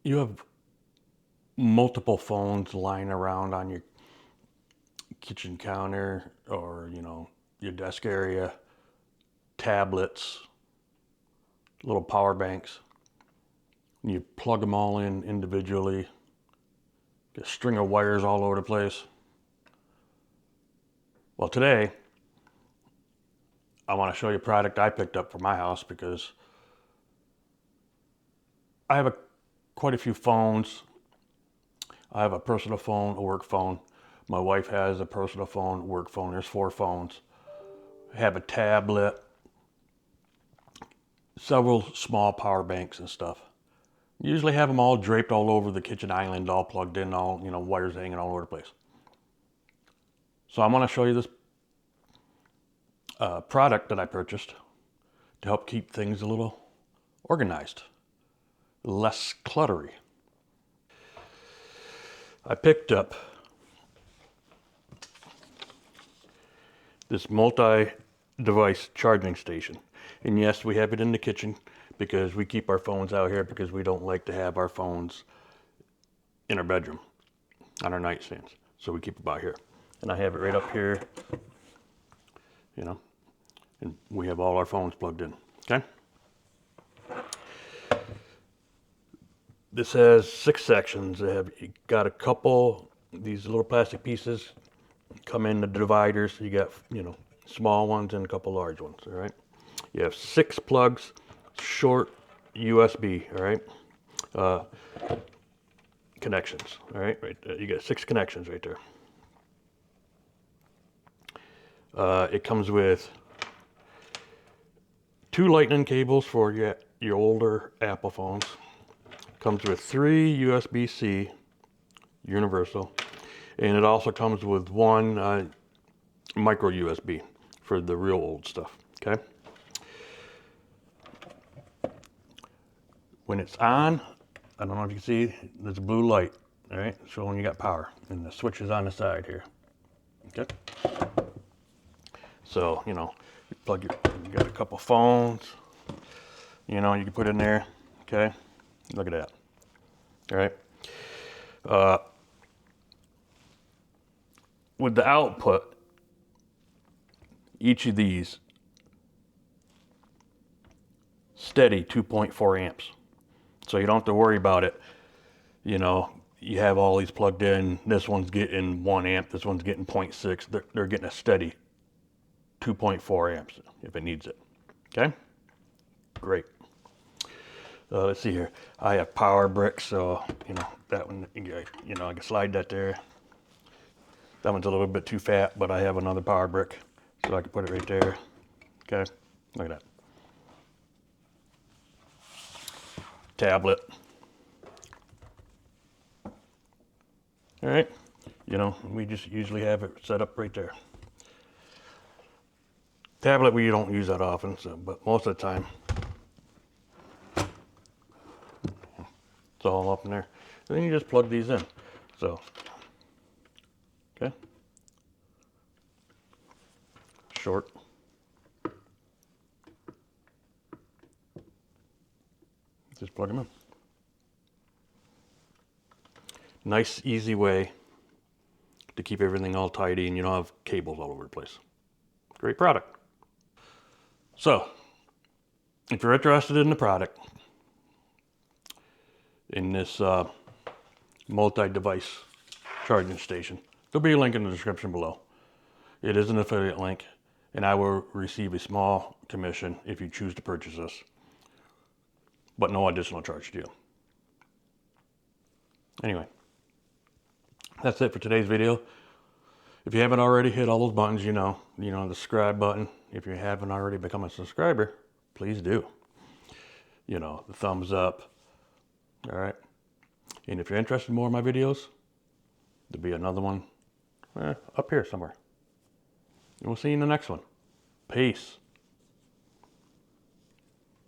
You have multiple phones lying around on your kitchen counter or, your desk area, tablets, little power banks. And you plug them all in individually, get a string of wires all over the place. Well, today, I want to show you a product I picked up for my house because I have quite a few phones. I have a personal phone, a work phone. My wife has a personal phone, work phone. There's 4 phones. I have a tablet, several small power banks and stuff. Usually have them all draped all over the kitchen island, all plugged in, all, wires hanging all over the place. So I'm going to show you this product that I purchased to help keep things a little organized, less cluttery. I picked up this multi-device charging station. And yes, we have it in the kitchen because we keep our phones out here because we don't like to have our phones in our bedroom on our nightstands. So we keep them out here. And I have it right up here, and we have all our phones plugged in, okay? This has 6 sections. You got a couple, these little plastic pieces come in the dividers. You got, small ones and a couple large ones, all right? You have 6 plugs, short USB, all right? Connections, all right? Right there. You got 6 connections right there. It comes with 2 lightning cables for your older Apple phones. Comes with 3 USB-C universal, and it also comes with 1 micro USB for the real old stuff, okay? When it's on, I don't know if you can see, there's a blue light, all right, showing you got power, and the switch is on the side here, okay? So, you got a couple phones, you can put in there, okay? Look at that, all right? With the output, each of these, steady 2.4 amps. So you don't have to worry about it. You have all these plugged in. This one's getting 1 amp, this one's getting 0.6. They're getting a steady 2.4 amps if it needs it, okay? Great. Let's see here. I have power bricks, so, that one, I can slide that there. That one's a little bit too fat, but I have another power brick, so I can put it right there, okay? Look at that. Tablet. All right, we just usually have it set up right there. Tablet we don't use that often, but most of the time it's all up in there. And then you just plug these in. So, okay, short. Just plug them in. Nice, easy way to keep everything all tidy and you don't have cables all over the place. Great product. So, if you're interested in the product, in this multi-device charging station, there'll be a link in the description below. It is an affiliate link, and I will receive a small commission if you choose to purchase this, but no additional charge to you. Anyway, that's it for today's video. If you haven't already, hit all those buttons, the subscribe button. If you haven't already become a subscriber, please do. The thumbs up, all right? And if you're interested in more of my videos, there'll be another one up here somewhere. And we'll see you in the next one. Peace.